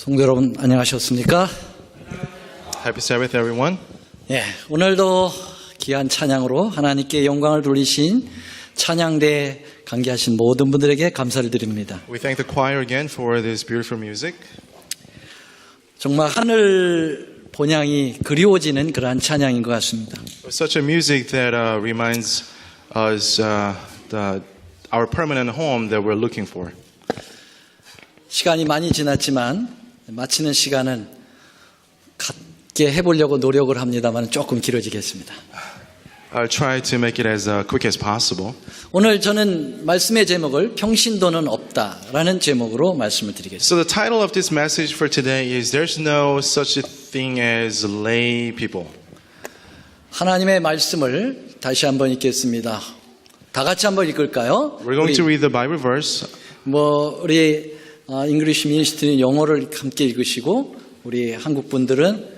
성도 여러분 안녕하셨습니까? Happy Sabbath, everyone. 예, 오늘도 귀한 찬양으로 하나님께 영광을 돌리신 찬양대에 관계하신 모든 분들에게 감사를 드립니다. We thank the choir again for this beautiful music. 정말 하늘 본향이 그리워지는 그러한 찬양인 것 같습니다. Such a music that reminds us our permanent home that we're looking for. 시간이 많이 지났지만 마치는 시간은 갖게 해보려고 노력을 합니다만 조금 길어지겠습니다. I'll try to make it as quick as possible. 오늘 저는 말씀의 제목을 평신도는 없다라는 제목으로 말씀을 드리겠습니다. So the title of this message for today is There's no such a thing as lay people. 하나님의 말씀을 다시 한번 읽겠습니다. 다 같이 한번 읽을까요? We're going to read the Bible verse. 우리 잉글리시 미니스트리는 영어를 함께 읽으시고 우리 한국 분들은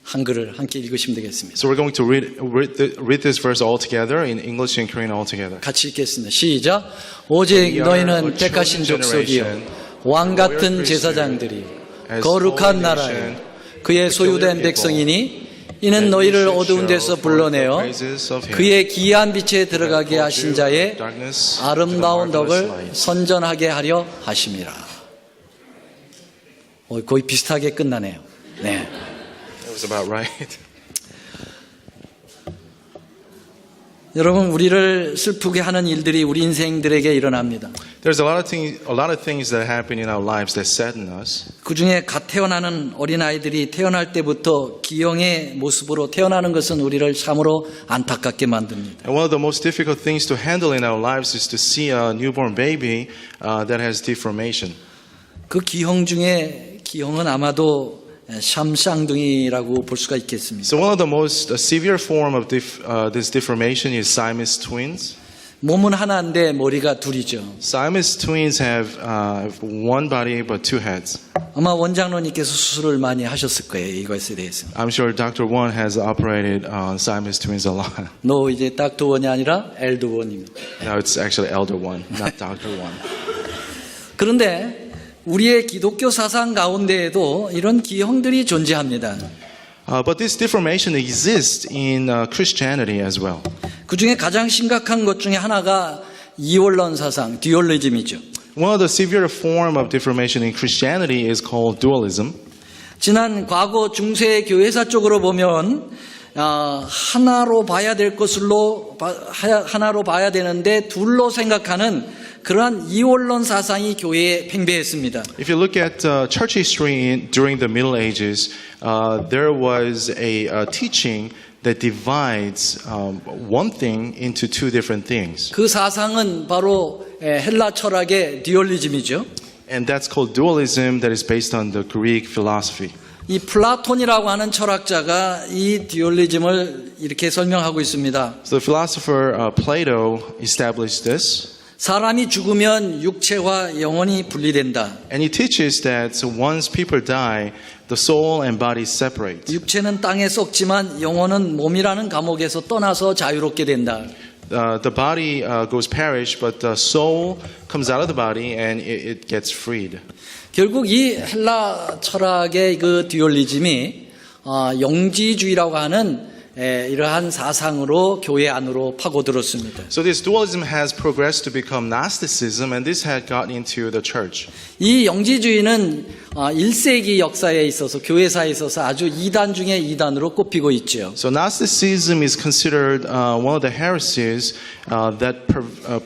한글을 함께 읽으시면 되겠습니다. So we're going to read this verse all together in English and Korean all together. 같이 읽겠습니다. 시작. 오직 너희는 택하신 족속이요 왕 같은 제사장들이 거룩한 나라에 그의 소유된 백성이니 이는 너희를 어두운 데서 불러내어 그의 기이한 빛에 들어가게 하신 자의 아름다운 덕을 선전하게 하려 하심이라. 거의 비슷하게 끝나네요. 네. That was about right. 여러분, 우리를 슬프게 하는 일들이 우리 인생들에게 일어납니다. There's a lot of things that happen in our lives that sadden us. 그 중에 갓 태어나는 어린아이들이 태어날 때부터 기형의 모습으로 태어나는 것은 우리를 참으로 안타깝게 만듭니다. And one of the most difficult things to handle in our lives is to see a newborn baby that has deformation. 그 기형 중에 기형은 아마도 샴쌍둥이라고 볼 수가 있겠습니다. So one of the most severe form of this deformation is Siamese twins. 몸은 하나인데 머리가 둘이죠. Siamese twins have one body but two heads. 아마 원장로님께서 수술을 많이 하셨을 거예요. 이것에 대해서. I'm sure Dr. Won has operated on Siamese twins a lot. 너 이제 닥터 원이 아니라 엘더 원입니다. Now it's actually Elder Won, not Dr. Won. 그런데 우리의 기독교 사상 가운데에도 이런 기형들이 존재합니다. But this deformation exists in Christianity as well. 그 중에 가장 심각한 것 중에 하나가 이원론 사상, 듀얼리즘이죠. One of the severe form of deformation in Christianity is called dualism. 지난 과거 중세 교회사 쪽으로 보면 하나로 봐야 될 것으로 하나로 봐야 되는데 둘로 생각하는 그러한 이원론 사상이 교회에 팽배했습니다. If you look at church history during the Middle Ages, there was a teaching that divides one thing into two different things. 그 사상은 바로 헬라 철학의 듀얼리즘이죠. And that's called dualism that is based on the Greek philosophy. 이 플라톤이라고 하는 철학자가 이 듀얼리즘을 이렇게 설명하고 있습니다. So the philosopher Plato established this. 사람이 죽으면 육체와 영혼이 분리된다. And he teaches that once people die, the soul and body separate. 육체는 땅에 썩지만 영혼은 몸이라는 감옥에서 떠나서 자유롭게 된다. The body goes perish, but the soul comes out of the body and it gets freed. 결국 이 헬라 철학의 그 듀얼리즘이 영지주의라고 하는 이러한 사상으로 교회 안으로 파고들었습니다. So this dualism has progressed to become Gnosticism, and this had got into the church. 이 영지주의는 1세기 역사에 있어서 교회사에 있어서 아주 이단 중에 이단으로 꼽히고 있죠. So Gnosticism is considered one of the heresies that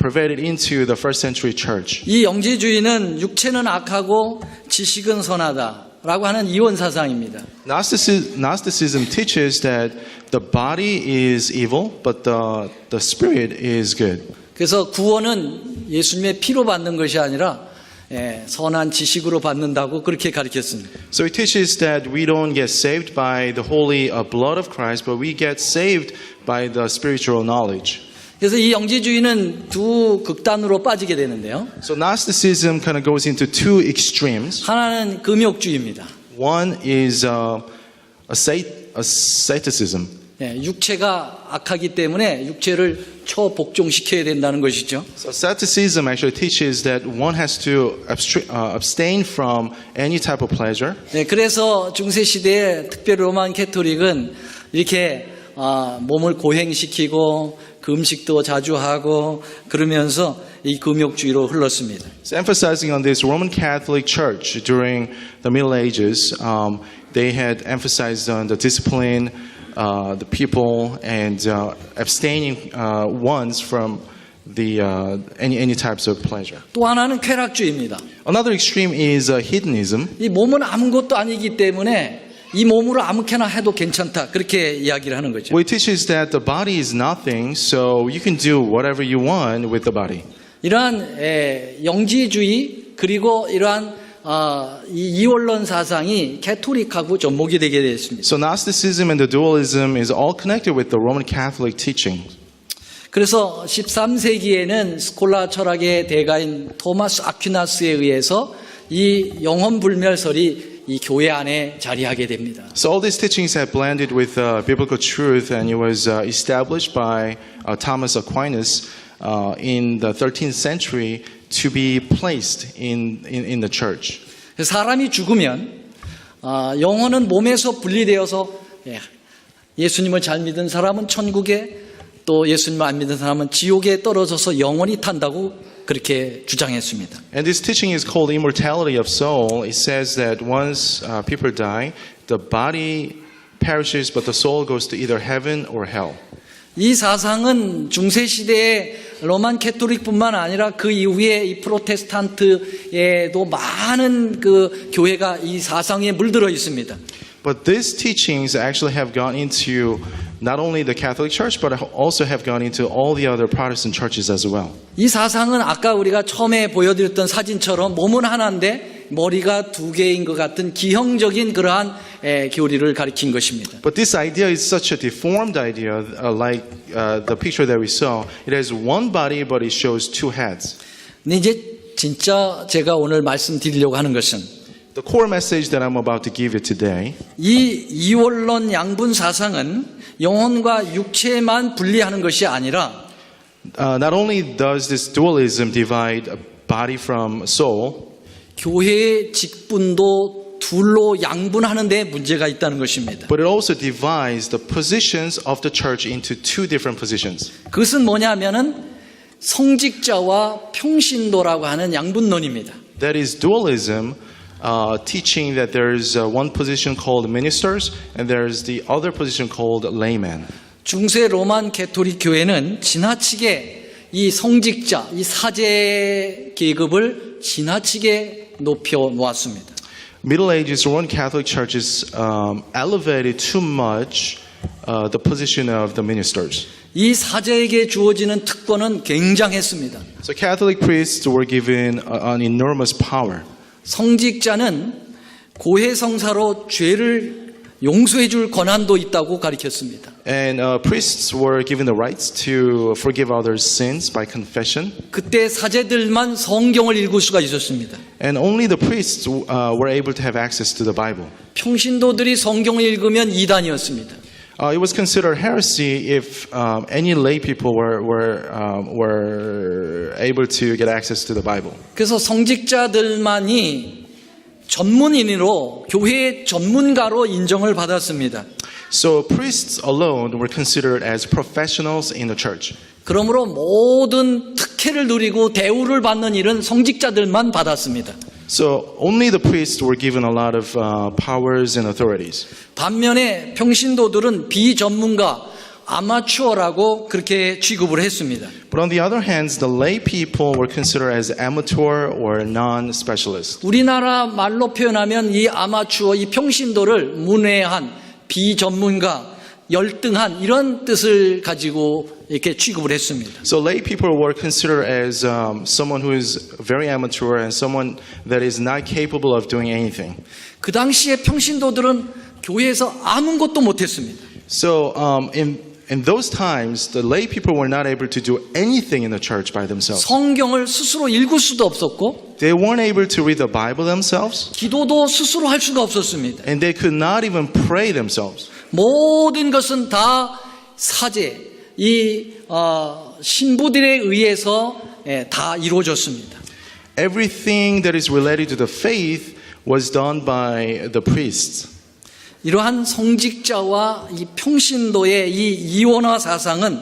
pervaded into the first century church. 이 영지주의는 육체는 악하고 지식은 선하다라고 하는 이원 사상입니다. Gnosticism teaches that the body is evil, but the spirit is good. 그래서 구원은 예수님의 피로 받는 것이 아니라 선한 지식으로 받는다고 그렇게 가르쳤습니다. So it teaches that we don't get saved by the holy blood of Christ, but we get saved by the spiritual knowledge. 그래서 이 영지주의는 두 극단으로 빠지게 되는데요. So Gnosticism kind of goes into two extremes. 하나는 금욕주의입니다. One is asceticism. 육체가 악하기 때문에 육체를 초복종시켜야 된다는 것이죠. So asceticism actually teaches that one has to abstain from any type of pleasure. 그래서 중세 시대에 특별히 로만 캐토릭은 이렇게 몸을 고행시키고 그 음식도 자주 하고 그러면서 이 금욕주의로 흘렀습니다. So emphasizing on this, Roman Catholic Church during the Middle Ages, they had emphasized on the discipline, the people, and abstaining ones from the any types of pleasure. 또 하나는 쾌락주의입니다. Another extreme is hedonism. 이 몸은 아무것도 아니기 때문에 이 몸으로 아무렇게나 해도 괜찮다 그렇게 이야기를 하는 거죠. Well, it teaches that the body is nothing, so you can do whatever you want with the body. 이러한 영지주의 그리고 이러한 이 이원론 사상이 캐토릭하고 접목이 되게 되었습니다. So Gnosticism and the dualism is all connected with the Roman Catholic teaching. 그래서 13세기에는 스콜라 철학의 대가인 토마스 아퀴나스에 의해서 이 영혼불멸설이 이 교회 안에 자리하게 됩니다. So all these teachings have blended with biblical truth, and it was established by Thomas Aquinas in the 13th century to be placed in the church. 사람이 죽으면 영혼은 몸에서 분리되어서 예수님을 잘 믿은 사람은 천국에 또 예수님을 안 믿은 사람은 지옥에 떨어져서 영원히 탄다고 그렇게 주장했습니다. And this teaching is called immortality of soul. It says that once people die, the body perishes, but the soul goes to either heaven or hell. 이 사상은 중세 시대의 로만 캐토릭뿐만 아니라 그 이후에 이 프로테스탄트에도 많은 그 교회가 이 사상에 물들어 있습니다. But these teachings actually have gone into not only the Catholic Church, but also have gone into all the other Protestant churches as well. 이 사상은 아까 우리가 처음에 보여드렸던 사진처럼 몸은 하나인데 머리가 두 개인 것 같은 기형적인 그러한 교리를 가리킨 것입니다. But this idea is such a deformed idea, like the picture that we saw. It has one body, but it shows two heads. 근데 이제 진짜 제가 오늘 말씀드리려고 하는 것은 The core message that I'm about to give you today 이 이원론 양분 사상은 영혼과 육체만 분리하는 것이 아니라 not only does this dualism divide a body from soul, 교회의 직분도 둘로 양분하는 데 문제가 있다는 것입니다. but it also divides the positions of the church into two different positions. 그것은 뭐냐면은 성직자와 평신도라고 하는 양분론입니다. That is dualism, teaching that there's one position called ministers and there's the other position called laymen. 중세 로만 캐토릭 교회는 지나치게 이 성직자, 이 사제 계급을 지나치게 높여 놓았습니다. Middle Ages Roman Catholic churches elevated too much the position of the ministers. 이 사제에게 주어지는 특권은 굉장했습니다. So Catholic priests were given an enormous power. 성직자는 고해성사로 죄를 용서해 줄 권한도 있다고 가르쳤습니다. And priests were given the rights to forgive others' sins by confession. 그때 사제들만 성경을 읽을 수가 있었습니다. And only the priests were able to have access to the Bible. 평신도들이 성경을 읽으면 이단이었습니다. It was considered heresy if any lay people were able to get access to the Bible. 그래서 성직자들만이 전문인으로 교회의 전문가로 인정을 받았습니다. So priests alone were considered as professionals in the church. 그러므로 모든 특혜를 누리고 대우를 받는 일은 성직자들만 받았습니다. So only the priests were given a lot of powers and authorities. 반면에 평신도들은 비전문가, 아마추어라고 그렇게 취급을 했습니다. But on the other hand, the lay people were considered as amateur or non-specialist. 우리나라 말로 표현하면 이 아마추어, 이 평신도를 문외한, 비전문가, 열등한 이런 뜻을 가지고 이렇게 취급을 했습니다. So lay people were considered as someone who is very amateur and someone that is not capable of doing anything. 그 당시에 평신도들은 교회에서 아무것도 못했습니다. So in those times, the lay people were not able to do anything in the church by themselves. 성경을 스스로 읽을 수도 없었고 They weren't able to read the Bible themselves, 기도도 스스로 할 수가 없었습니다. and they could not even pray themselves. 모든 것은 다 사제, 이 신부들에 의해서 다 이루어졌습니다. Everything that is related to the faith was done by the priests. 이러한 성직자와 이 평신도의 이 이원화 사상은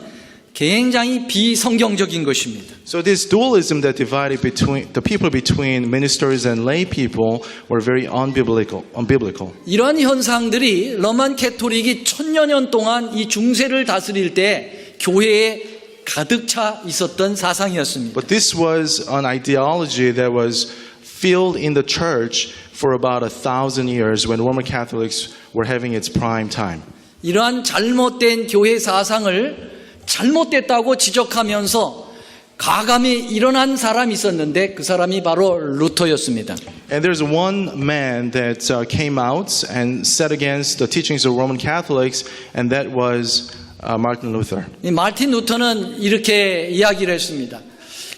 굉장히 비성경적인 것입니다. So this dualism that divided between the people between ministers and lay people were very unbiblical. 이러한 현상들이 로만 캐토릭이 1000여 년 동안 이 중세를 다스릴 때 교회에 가득 차 있었던 사상이었습니다. But this was an ideology that was filled in the church for about 1,000 years when Roman Catholics were having its prime time. 이러한 잘못된 교회 사상을 잘못됐다고 지적하면서 가감히 일어난 사람이 있었는데 그 사람이 바로 루터였습니다. And there's one man that came out and set against the teachings of Roman Catholics, and that was Martin Luther. 이 마틴 루터는 이렇게 이야기를 했습니다.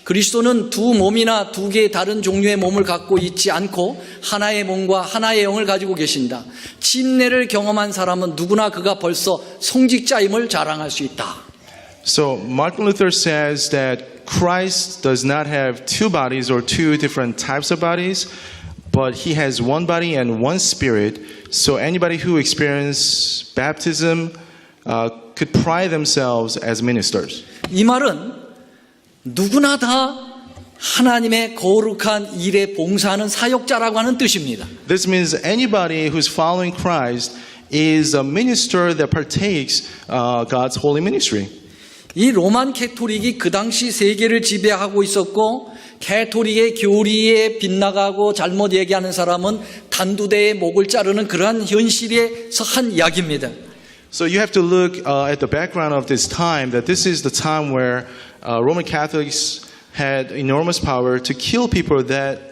그리스도는 두 몸이나 두 개의 다른 종류의 몸을 갖고 있지 않고 하나의 몸과 하나의 영을 가지고 계신다. 침례를 경험한 사람은 누구나 그가 벌써 성직자임을 자랑할 수 있다. So Martin Luther says that Christ does not have two bodies or two different types of bodies, but he has one body and one spirit. So anybody who experienced baptism could pride themselves as ministers. 이 말은 누구나 다 하나님의 거룩한 일에 봉사하는 사역자라고 하는 뜻입니다. This means anybody who's following Christ is a minister that partakes God's holy ministry. 이 로만 캐토릭이 그 당시 세계를 지배하고 있었고 캐토릭의 교리에 빗나가고 잘못 얘기하는 사람은 단두대의 목을 자르는 그러한 현실에서 한 이야기입니다. So you have to look at the background of this time, that this is the time where Roman Catholics had enormous power to kill people that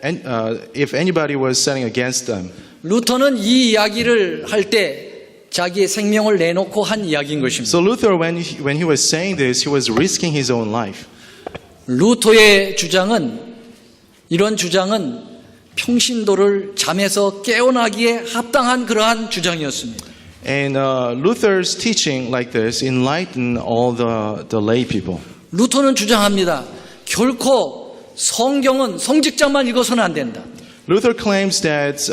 if anybody was standing against them. 루터는 이 이야기를 할 때 자기의 생명을 내놓고 한 이야기인 것입니다. So Luther, when he was saying this, he was risking his own life. 루터의 주장은 이런 주장은 평신도를 잠에서 깨어나기에 합당한 그러한 주장이었습니다. And Luther's teaching like this enlightened all the lay people. 루터는 주장합니다. 결코 성경은 성직자만 읽어서는 안 된다. Luther claims that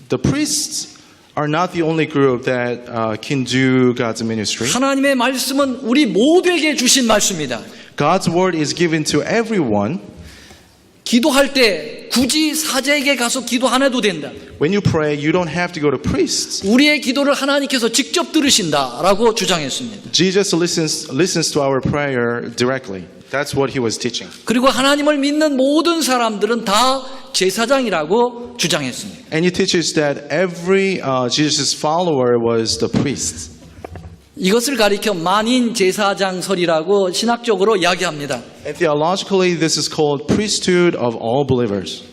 the priests are not the only group that can do God's ministry. 하나님의 말씀은 우리 모두에게 주신 말씀이다. God's word is given to everyone. 기도할 때 굳이 사제에게 가서 기도 안 해도 된다. When you pray, you don't have to go to priests. 우리의 기도를 하나님께서 직접 들으신다라고 주장했습니다. Jesus listens to our prayer directly. That's what he was teaching. 그리고 하나님을 믿는 모든 사람들은 다 제사장이라고 주장했습니다. And he teaches that every Jesus follower was the priest. 이것을 가리켜 만인 제사장설이라고 신학적으로 이야기합니다. And theologically, this is called priesthood of all believers.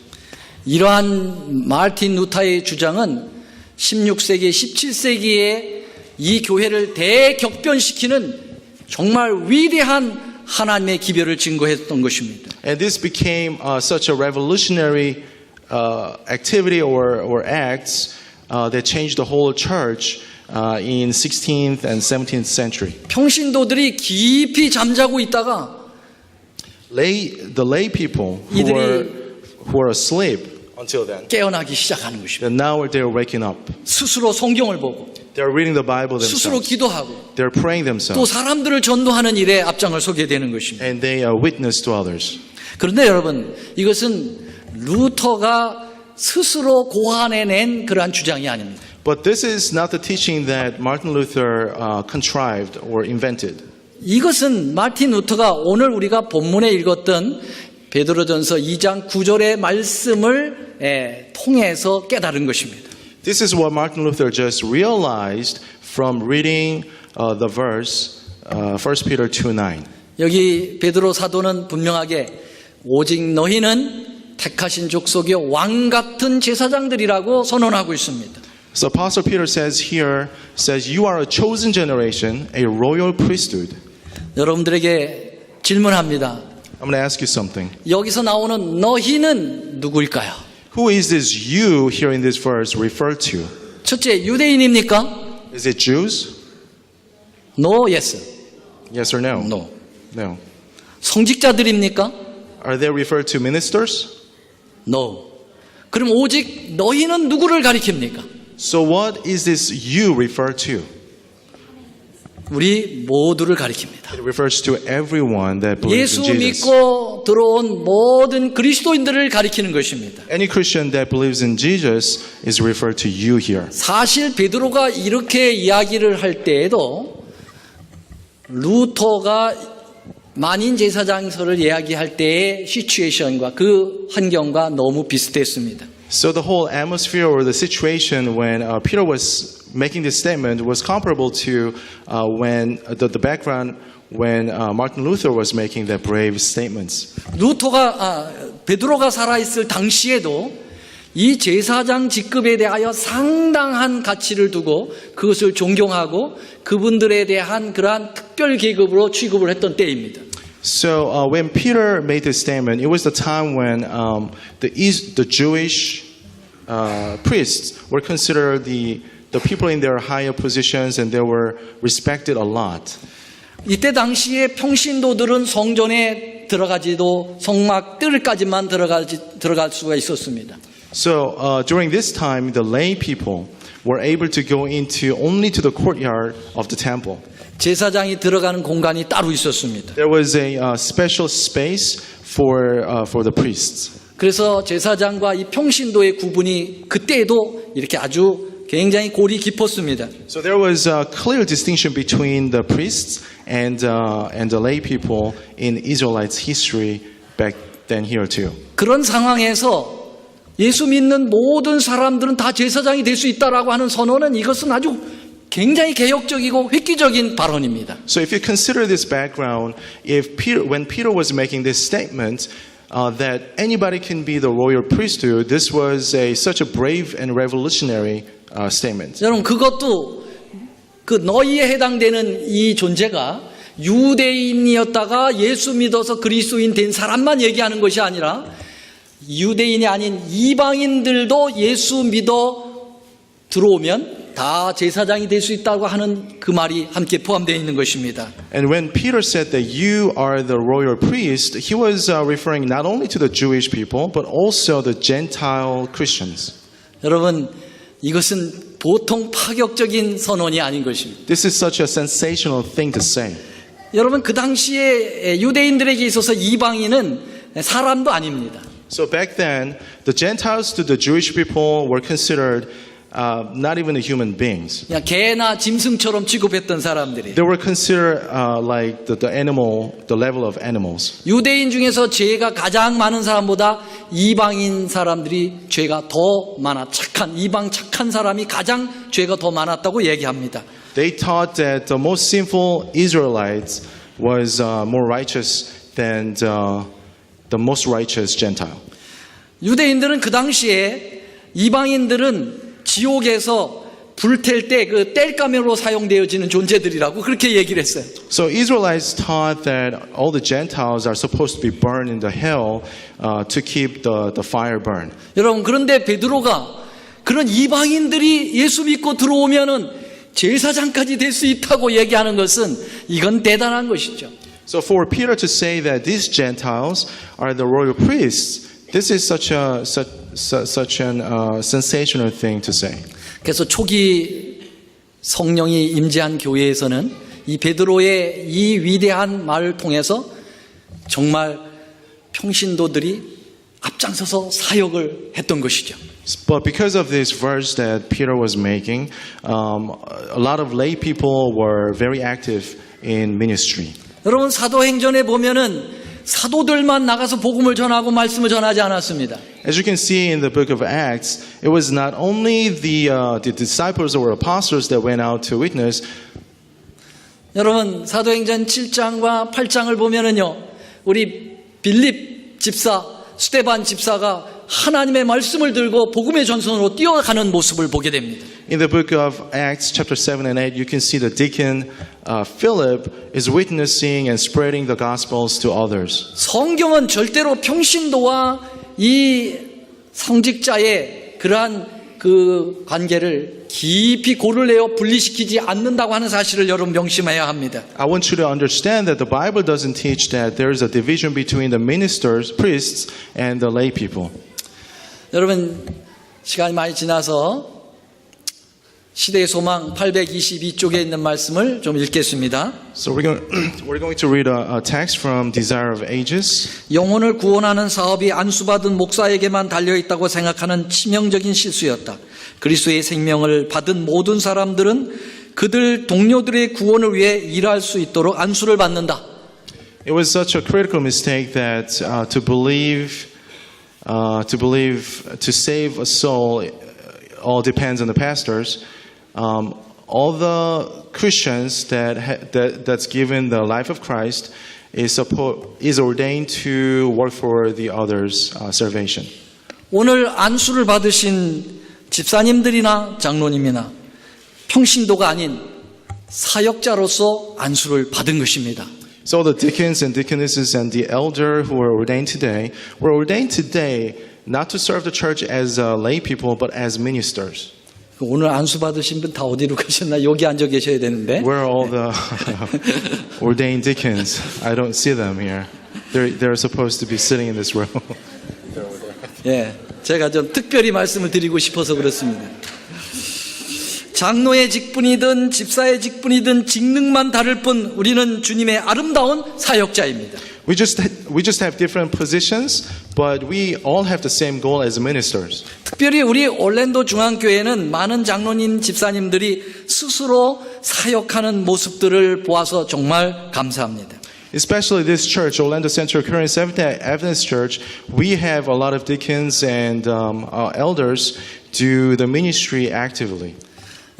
이러한 마틴 루터의 주장은 16세기, 17세기에 이 교회를 대격변시키는 정말 위대한 하나님의 기별을 증거했던 것입니다. And this became such a revolutionary activity or acts that changed the whole church in 16th and 17th century. 평신도들이 깊이 잠자고 있다가 The lay people who were asleep until then, 깨어나기 시작하는 것입니다. and now they're waking up. 스스로 성경을 보고 They're reading the Bible 스스로 themselves. 기도하고 They're praying 또 themselves. 사람들을 전도하는 일에 앞장을 서게 되는 것입니다. And they witness to others. 그런데 여러분, 이것은 루터가 스스로 고안해낸 그러한 주장이 아닙니다. But this is not the teaching that Martin Luther contrived or invented. 이것은 마틴 루터가 오늘 우리가 본문에 읽었던 베드로전서 2장 9절의 말씀을 통해서 깨달은 것입니다. This is what Martin Luther just realized from reading the verse 1 Peter 2:9. 여기 베드로 사도는 분명하게 오직 너희는 택하신 족속의 왕 같은 제사장들이라고 선언하고 있습니다. So Apostle Peter says you are a chosen generation, a royal priesthood. 여러분들에게 질문합니다. I'm going to ask you something. 여기서 나오는 너희는 누구일까요? Who is this you here in this verse referred to? 첫째, 유대인입니까? Is it Jews? No, yes. Yes or no? No. No. 성직자들입니까? Are they referred to ministers? No. 그럼 오직 너희는 누구를 가리킵니까? So what is this you refer to? 우리 모두를 가리킵니다. It refers to everyone that believes 예수 in Jesus. 믿고 들어온 모든 그리스도인들을 가리키는 것입니다. Any Christian that believes in Jesus is referred to you here. 사실 베드로가 이렇게 이야기를 할 때에도 루터가 만인 제사장서를 이야기할 때의 시츄에이션과 그 환경과 너무 비슷했습니다. So the whole atmosphere or the situation when Peter was making this statement was comparable to when the background when Martin Luther was making that brave statements. 베드로가 살아있을 당시에도 이 제사장 직급에 대하여 상당한 가치를 두고 그것을 존경하고 그분들에 대한 그러한 특별 계급으로 취급을 했던 때입니다. So when Peter made this statement, it was the time when the Jewish priests were considered the people in their higher positions, and they were respected a lot. 이때 당시에 평신도들은 성전에 들어가지도 성막 뜰까지만 들어갈 수가 있었습니다. So during this time, the lay people were able to go into only to the courtyard of the temple. 제사장이 들어가는 공간이 따로 있었습니다. There was a special space for the priests. 그래서 제사장과 이 평신도의 구분이 그때에도 이렇게 아주 굉장히 골이 깊었습니다. So there was a clear distinction between the priests and the lay people in Israelites' history back then here too. 그런 상황에서 예수 믿는 모든 사람들은 다 제사장이 될 수 있다라고 하는 선언은 이것은 아주 굉장히 개혁적이고 획기적인 발언입니다. So if you consider this background, when Peter was making this statement that anybody can be the royal priesthood, this was such a brave and revolutionary statement. 여러분 그것도 그 너희에 해당되는 이 존재가 유대인이었다가 예수 믿어서 그리스도인 된 사람만 얘기하는 것이 아니라 유대인이 아닌 이방인들도 예수 믿어 들어오면 다 제사장이 될 수 있다고 하는 그 말이 함께 포함되어 있는 것입니다. And when Peter said that you are the royal priest, he was referring not only to the Jewish people but also the Gentile Christians. 여러분 이것은 보통 파격적인 선언이 아닌 것입니다. This is such a sensational thing to say. 여러분 그 당시에 유대인들에게 있어서 이방인은 사람도 아닙니다. So back then, the Gentiles to the Jewish people were considered not even human beings. 그냥 개나 짐승처럼 취급했던 사람들이. They were considered like the level of animals. 유대인 중에서 죄가 가장 많은 사람보다 이방인 사람들이 죄가 더 많아. 이방 착한 사람이 가장 죄가 더 많았다고 얘기합니다. They thought that the most sinful Israelites was more righteous than the most righteous Gentile. 유대인들은 그 당시에 이방인들은 지옥에서 불텔 때 그 땔감으로 사용되어지는 존재들이라고 그렇게 얘기를 했어요. So Israelites taught that all the Gentiles are supposed to be burned in the hell to keep the fire burn. 여러분 그런데 베드로가 그런 이방인들이 예수 믿고 들어오면은 제사장까지 될 수 있다고 얘기하는 것은 이건 대단한 것이죠. So for Peter to say that these Gentiles are the royal priests, this is such an sensational thing to say. 그래서 초기 성령이 임재한 교회에서는 이 베드로의 이 위대한 말을 통해서 정말 평신도들이 앞장서서 사역을 했던 것이죠. But because of this verse that Peter was making, a lot of lay people were very active in ministry. 여러분 사도행전에 보면은 사도들만 나가서 복음을 전하고 말씀을 전하지 않았습니다. As you can see in the book of Acts, it was not only the disciples or apostles that went out to witness. 여러분 사도행전 7장과 8장을 보면은요, 우리 빌립 집사, 스데반 집사가 하나님의 말씀을 들고 복음의 전선으로 뛰어가는 모습을 보게 됩니다. In the book of Acts, chapter 7 and 8, you can see the deacon Philip is witnessing and spreading the gospels to others. 성경은 절대로 평신도와 이 성직자의 그러한 그 관계를 깊이 고를 내어 분리시키지 않는다고 하는 사실을 여러분 명심해야 합니다. I want you to understand that the Bible doesn't teach that there is a division between the ministers, priests, and the lay people. 여러분 시간이 많이 지나서 시대의 소망 822쪽에 있는 말씀을 좀 읽겠습니다. So we're going to read a text from Desire of Ages. 영혼을 구원하는 사업이 안수받은 목사에게만 달려있다고 생각하는 치명적인 실수였다. 그리스도의 생명을 받은 모든 사람들은 그들 동료들의 구원을 위해 일할 수 있도록 안수를 받는다. It was such a critical mistake that to save a soul all depends on the pastors. All the Christians that's given the life of Christ is ordained to work for the others' salvation. 오늘 안수를 받으신 집사님들이나 장로님이나 평신도가 아닌 사역자로서 안수를 받은 것입니다. So the deacons and deaconesses and the elder who are ordained today were ordained today not to serve the church as lay people but as ministers. 오늘 안수 받으신 분 다 어디로 가셨나? 여기 앉아 계셔야 되는데. Where are all the ordained deacons? I don't see them here. They're supposed to be sitting in this row. 예, 제가 좀 특별히 말씀을 드리고 싶어서 그렇습니다. 장로의 직분이든 집사의 직분이든 직능만 다를 뿐 우리는 주님의 아름다운 사역자입니다. We just have different positions, but we all have the same goal as ministers. 특별히 우리 올랜도 중앙교회는 많은 장로님, 집사님들이 스스로 사역하는 모습들을 보아서 정말 감사합니다. Especially this church, Orlando Central Korean Seventh-day Adventist Church, we have a lot of deacons and elders do the ministry actively.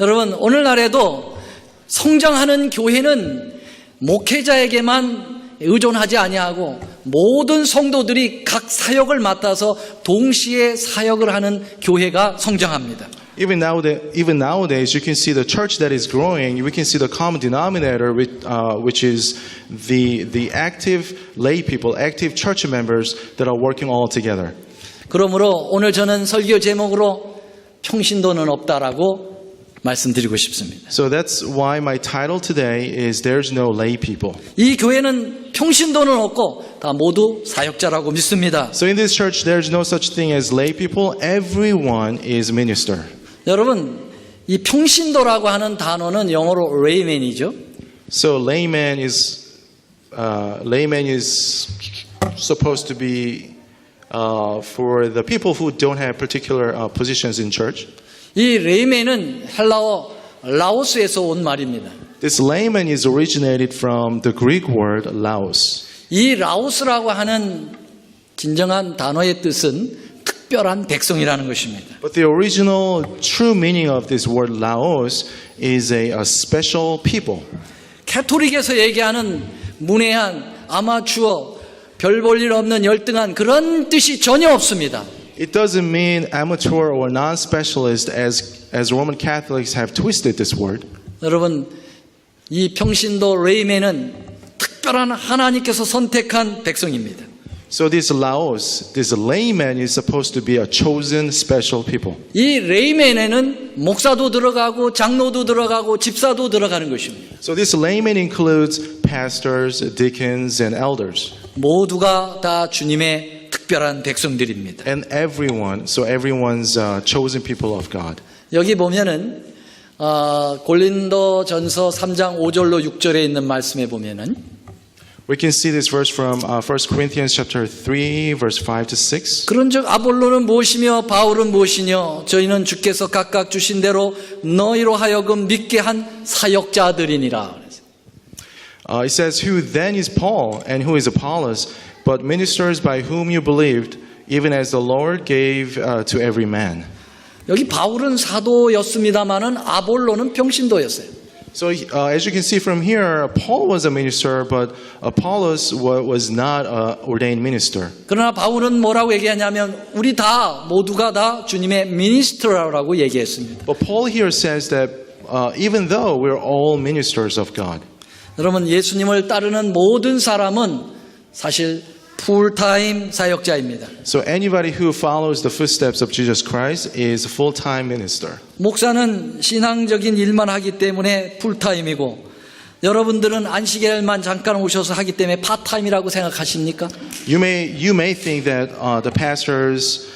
여러분, 오늘날에도 성장하는 교회는 목회자에게만 의존하지 아니하고 모든 성도들이 각 사역을 맡아서 동시에 사역을 하는 교회가 성장합니다. Even nowadays, you can see the church that is growing. We can see the common denominator, which is the active lay people, active church members that are working all together. 그러므로 오늘 저는 설교 제목으로 평신도는 없다라고 말씀드리고 싶습니다. So that's why my title today is "There's no lay people." 이 교회는 평신도는 없고 다 모두 사역자라고 믿습니다. So in this church, there's no such thing as lay people. Everyone is minister. 여러분, 이 평신도라고 하는 단어는 영어로 layman이죠. So layman is supposed to be for the people who don't have particular positions in church. 이 layman은 헬라어 라오스에서 온 말입니다. This layman is originated from the Greek word laos. 이 라오스라고 하는 진정한 단어의 뜻은 특별한 백성이라는 것입니다. But the original true meaning of this word laos is a special people. 캐토릭에서 얘기하는 문외한 아마추어 별 볼 일 없는 열등한 그런 뜻이 전혀 없습니다. It doesn't mean amateur or non-specialist as Roman Catholics have twisted this word. 여러분, 이 평신도 레이맨은 특별한 하나님께서 선택한 백성입니다. So this laos, this layman is supposed to be a chosen special people. 이 레이맨에는 목사도 들어가고 장로도 들어가고 집사도 들어가는 것입니다. So this layman includes pastors, deacons, and elders. 모두가 다 주님의 특별한 백성들입니다. And everyone, so everyone's chosen people of God. 여기 보면은 고린도전서 3장 5절로 6절에 있는 말씀에 보면은 We can see this verse from 1 Corinthians chapter 3, verse 5 to 6. 그런즉 아볼로는 무엇이며 바울은 무엇이뇨 저희는 주께서 각각 주신 대로 너희로 하여금 믿게 한 사역자들이니라. It says, Who then is Paul and who is Apollos, but ministers by whom you believed, even as the Lord gave to every man. 여기 바울은 사도였습니다마는 아볼로는 평신도였어요. So as you can see from here, Paul was a minister, but Apollos was not an ordained minister. 그러나 바울은 뭐라고 얘기하냐면 우리 다 모두가 다 주님의 미니스터라고 얘기했습니다. But Paul here says that even though we're all ministers of God. 여러분 예수님을 따르는 모든 사람은 사실 풀타임 사역자입니다. So anybody who follows the footsteps of Jesus Christ is a full-time minister. 목사는 신앙적인 일만 하기 때문에 풀타임이고 여러분들은 안식일만 잠깐 오셔서 하기 때문에 파타임이라고 생각하십니까? You may think that the pastors,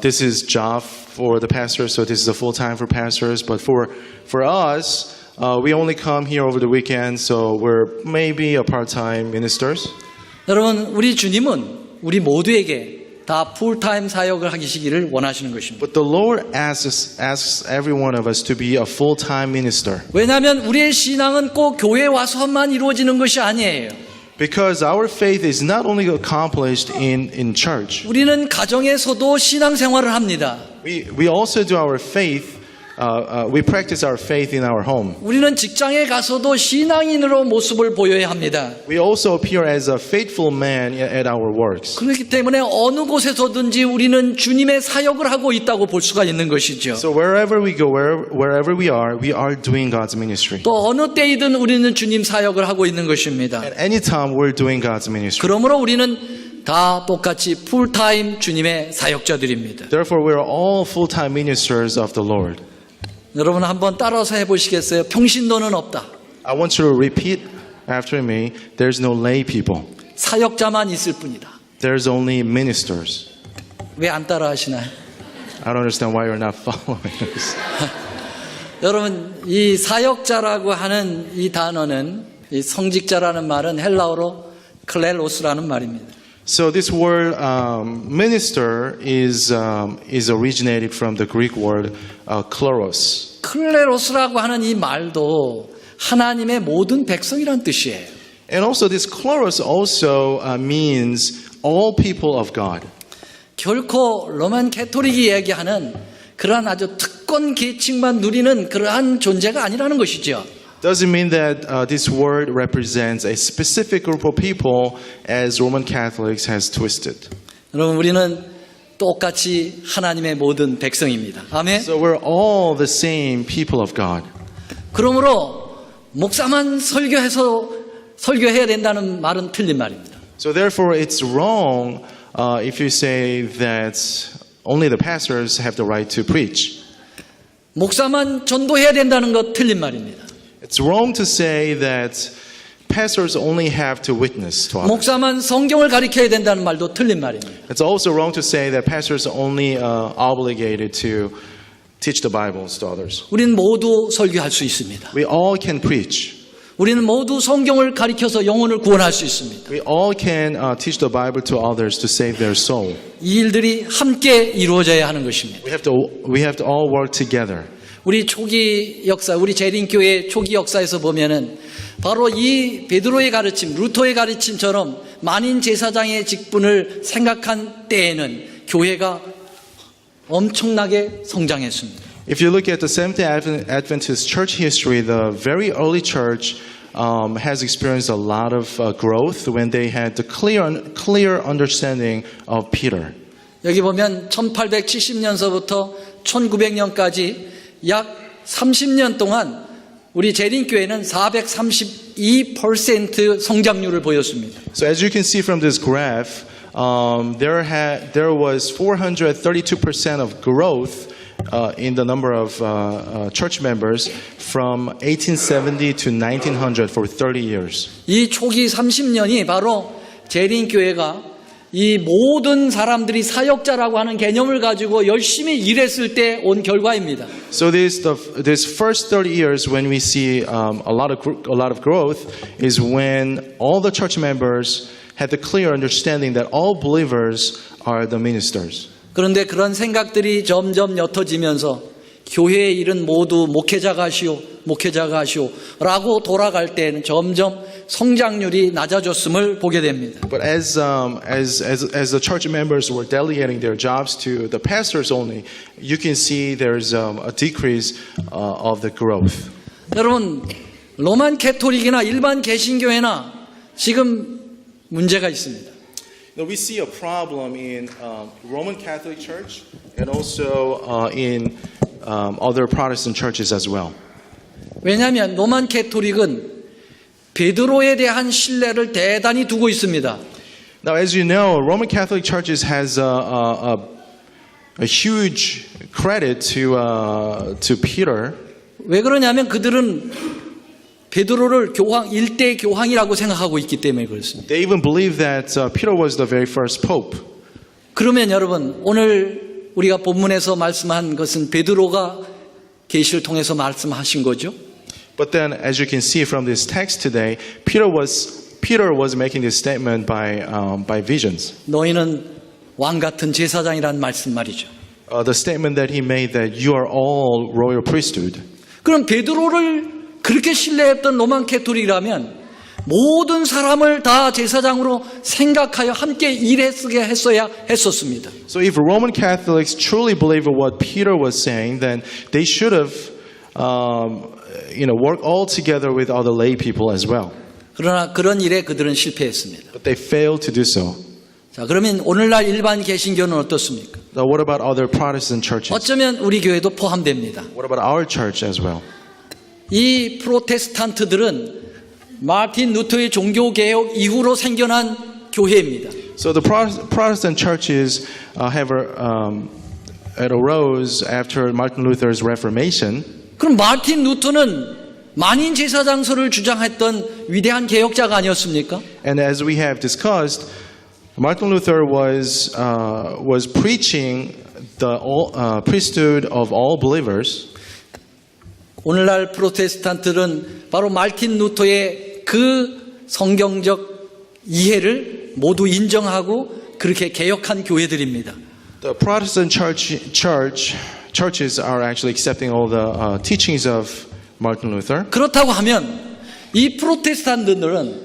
this is job for the pastors, so this is a full-time for pastors. But for us, we only come here over the weekend, so we're maybe a part-time ministers. 여러분, 우리 주님은 우리 모두에게 다 풀타임 사역을 하시기를 원하시는 것입니다. But the Lord asks every one of us to be a full-time minister. 왜냐하면 우리의 신앙은 꼭 교회에 와서만 이루어지는 것이 아니에요. Because our faith is not only accomplished in church. 우리는 가정에서도 신앙생활을 합니다. We also do our faith. We practice our faith in our home. 우리는 직장에 가서도 신앙인으로 모습을 보여야 합니다. We also appear as a faithful man at our works. 그렇기 때문에 어느 곳에서든지 우리는 주님의 사역을 하고 있다고 볼 수가 있는 것이죠. So wherever we go, wherever we are doing God's ministry. 또 어느 때이든 우리는 주님 사역을 하고 있는 것입니다. At any time, we're doing God's ministry. 그러므로 우리는 다 똑같이 풀타임 주님의 사역자들입니다. Therefore, we are all full-time ministers of the Lord. 여러분 한번 따라서 해보시겠어요? 평신도는 없다. I want you to repeat after me. There's no lay people. 사역자만 있을 뿐이다. There's only ministers. 왜 안 따라하시나요? I don't understand why you're not following us. 여러분 이 사역자라고 하는 이 단어는 이 성직자라는 말은 헬라어로 클레로스라는 말입니다. So this word minister is originated from the Greek word kleros. 클레로스라고 하는 이 말도 하나님의 모든 백성이란 뜻이에요. And also this kleros also means all people of God. 결코 로만 캐토릭이 얘기하는 그러한 아주 특권 계층만 누리는 그러한 존재가 아니라는 것이죠. Doesn't mean that this word represents a specific group of people as Roman Catholics has twisted. 여러분 우리는 똑같이 하나님의 모든 백성입니다. 아멘. So we're all the same people of God. 그러므로 목사만 설교해야 된다는 말은 틀린 말입니다. So therefore it's wrong if you say that only the pastors have the right to preach. 목사만 전도해야 된다는 것 틀린 말입니다. It's wrong to say that pastors only have to witness to others. 목사만 성경을 가르쳐야 된다는 말도 틀린 말입니다. It's also wrong to say that pastors are only obligated to teach the Bibles to others. 우리는 모두 설교할 수 있습니다. We all can preach. 우리는 모두 성경을 가르쳐서 영혼을 구원할 수 있습니다. We all can teach the Bible to others to save their soul. 이 일들이 함께 이루어져야 하는 것입니다. We have to all work together. 우리 초기 역사, 우리 재림교회 초기 역사에서 보면은 바로 이 베드로의 가르침, 루터의 가르침처럼 만인 제사장의 직분을 생각한 때에는 교회가 엄청나게 성장했습니다. If you look at the Seventh-day Adventist church history, the very early church has experienced a lot of growth when they had the clear understanding of Peter. 여기 보면 1870년서부터 1900년까지 약 30년 동안 우리 재림교회는 432% 성장률을 보였습니다. So as you can see from this graph, there was 432% of growth in the number of church members from 1870 to 1900 for 30 years. 이 초기 30년이 바로 재림교회가 이 모든 사람들이 사역자라고 하는 개념을 가지고 열심히 일했을 때 온 결과입니다. So this first 30 years when we see a lot of growth is when all the church members had the clear understanding that all believers are the ministers. 그런데 그런 생각들이 점점 옅어지면서 교회의 일은 모두 목회자가 하시오 라고 돌아갈 때는 점점 성장률이 낮아졌음을 보게 됩니다. But as the church members were delegating their jobs to the pastors only, you can see there's a decrease of the growth. 여러분, 로만 캐토릭이나 일반 개신교회나 지금 문제가 있습니다. Now we see a problem in Roman Catholic Church and also in other Protestant churches as well. 왜냐하면 로만 캐토릭은 베드로에 대한 신뢰를 대단히 두고 있습니다. Now, as you know, Roman Catholic Churches has a huge credit to Peter. 왜 그러냐면 그들은 베드로를 일대 교황이라고 생각하고 있기 때문에 그렇습니다. They even believe that Peter was the very first pope. 그러면 여러분 오늘 우리가 본문에서 말씀한 것은 베드로가 계시를 통해서 말씀하신 거죠. But then, as you can see from this text today, Peter was making this statement by visions. 너희는 왕 같은 제사장이라는 말씀 말이죠. The statement that he made that you are all royal priesthood. 그럼 베드로를 그렇게 신뢰했던 로만 캐토릭이라면 모든 사람을 다 제사장으로 생각하여 함께 일했어야 했었습니다. So if Roman Catholics truly believe what Peter was saying, then they should have, worked all together with other lay people as well. 그러나 그런 일에 그들은 실패했습니다. But they failed to do so. 자, 그러면 오늘날 일반 개신교는 어떻습니까? Now, what about other Protestant churches? 어쩌면 우리 교회도 포함됩니다. What about our church as well? 이 프로테스탄트들은 마틴 루터의 종교개혁 이후로 생겨난 교회입니다. So the Protestant churches arose after Martin Luther's Reformation. 그럼 마틴 루터는 만인 제사장설을 주장했던 위대한 개혁자가 아니었습니까? And as we have discussed, Martin Luther was preaching the priesthood of all believers. 오늘날 프로테스탄트들은 바로 마틴 루터의 그 성경적 이해를 모두 인정하고 그렇게 개혁한 교회들입니다. The Protestant churches are actually accepting all the teachings of Martin Luther. 그렇다고 하면 이 프로테스탄트들은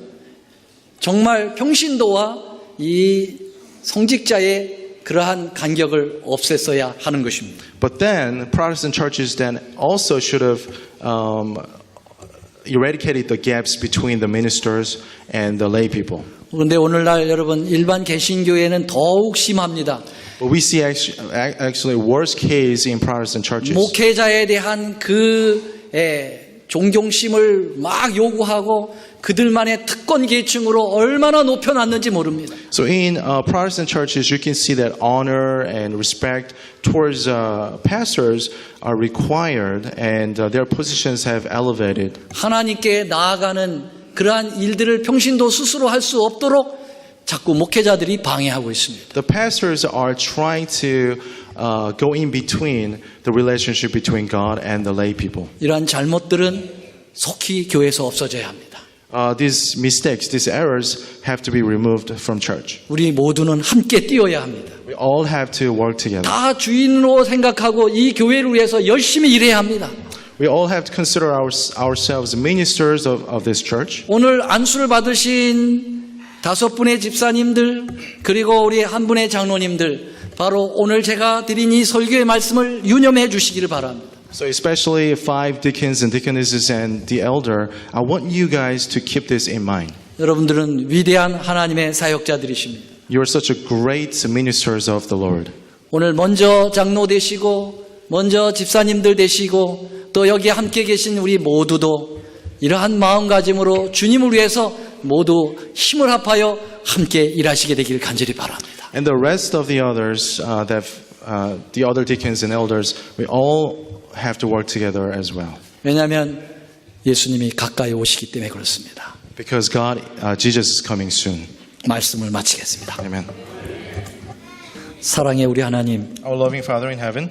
정말 평신도와 이 성직자의 그러한 간격을 없앴어야 하는 것입니다. But then Protestant churches then also should have eradicated the gaps between the ministers and the lay people. 그런데 오늘날 여러분 일반 개신교회는 더욱 심합니다. But we see actually worse case in Protestant churches. 목회자에 대한 그 존경심을 막 요구하고 그들만의 특권 계층으로 얼마나 높여놨는지 모릅니다. So in Protestant churches, you can see that honor and respect towards pastors are required, and their positions have elevated. 하나님께 나아가는 그러한 일들을 평신도 스스로 할 수 없도록 자꾸 목회자들이 방해하고 있습니다. The pastors are trying to go in between the relationship between God and the lay people. 이러한 잘못들은 속히 교회에서 없어져야 합니다. These mistakes, these errors have to be removed from church. 우리 모두는 함께 뛰어야 합니다. We all have to work together. 다 주인으로 생각하고 이 교회를 위해서 열심히 일해야 합니다. We all have to consider ourselves ministers of this church. 오늘 안수를 받으신 5분의 집사님들 그리고 우리 한 분의 장로님들 바로 오늘 제가 드린 이 설교의 말씀을 유념해 주시기를 바랍니다. So especially 5 deacons and deaconesses and the elder, I want you guys to keep this in mind. 여러분들은 위대한 하나님의 사역자들이십니다. You are such a great ministers of the Lord. 오늘 먼저 장로 되시고 먼저 집사님들 되시고 또 여기 함께 계신 우리 모두도 이러한 마음가짐으로 주님을 위해서 모두 힘을 합하여 함께 일하시게 되기를 간절히 바랍니다. And the rest of the others, the other deacons and elders, we all have to work together as well. 왜냐하면 예수님이 가까이 오시기 때문에 그렇습니다. Because Jesus is coming soon. 말씀을 마치겠습니다. Amen. 사랑의 우리 하나님, Our loving Father in heaven,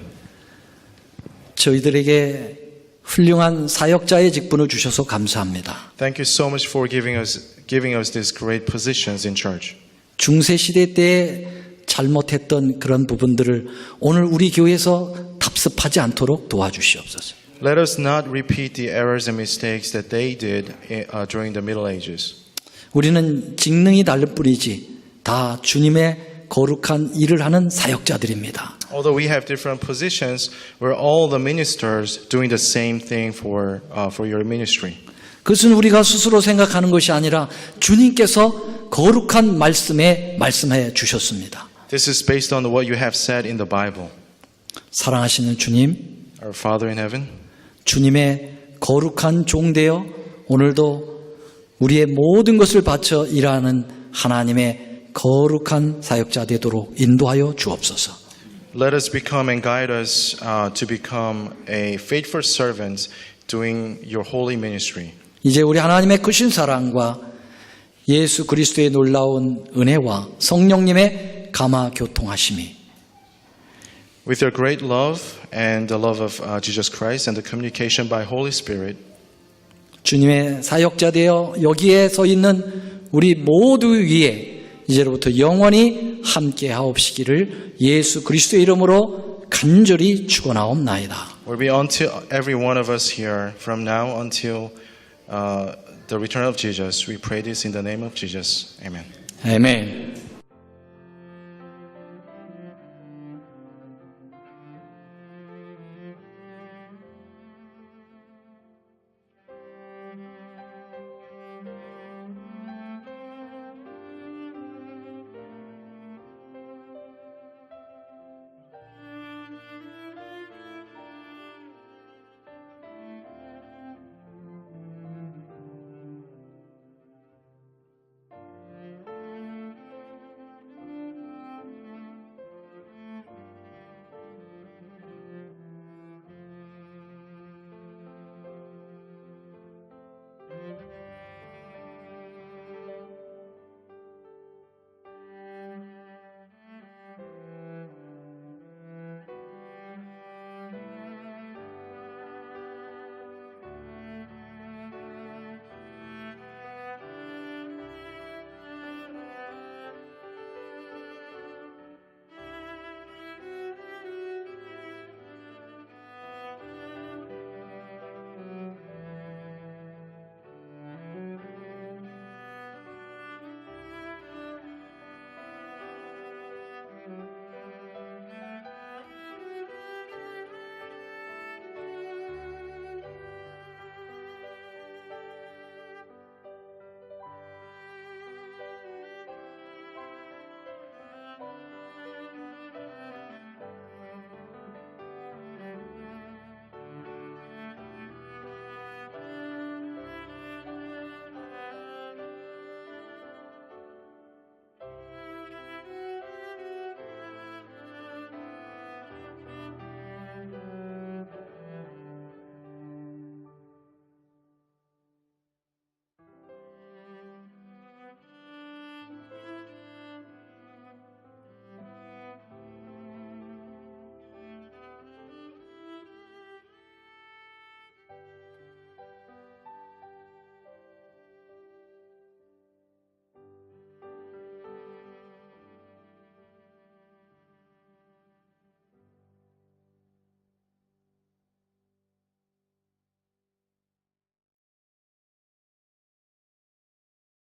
저희들에게 훌륭한 사역자의 직분을 주셔서 감사합니다. thank you so much for giving us these great positions in church. 중세시대 때 잘못했던 그런 부분들을 오늘 우리 교회에서 답습하지 않도록 도와주시옵소서. Let us not repeat the errors and mistakes that they did during the Middle Ages. 우리는 직능이 다를 뿐이지 다 주님의 거룩한 일을 하는 사역자들입니다. Although we have different positions, we're all the ministers doing the same thing for your ministry. 그것은 우리가 스스로 생각하는 것이 아니라 주님께서 거룩한 말씀에 말씀해 주셨습니다. This is based on what you have said in the Bible. 사랑하시는 주님, Our Father in heaven, 주님의 거룩한 종되어 오늘도 우리의 모든 것을 바쳐 일하는 하나님의 거룩한 사역자 되도록 인도하여 주옵소서. Let us become and guide us to become a faithful servant doing your holy ministry. 이제 우리 하나님의 크신 사랑과 예수 그리스도의 놀라운 은혜와 성령님의 감화 교통하심이 With your great love and the love of Jesus Christ and the communication by Holy Spirit, 주님의 사역자 되어 여기에 서 있는 우리 모두 위에 이제로부터 영원히 함께 하옵시기를 예수 그리스도의 이름으로 간절히 축원하옵나이다. will be unto every one of us here from now until the return of Jesus. We pray this in the name of Jesus. Amen. 아멘.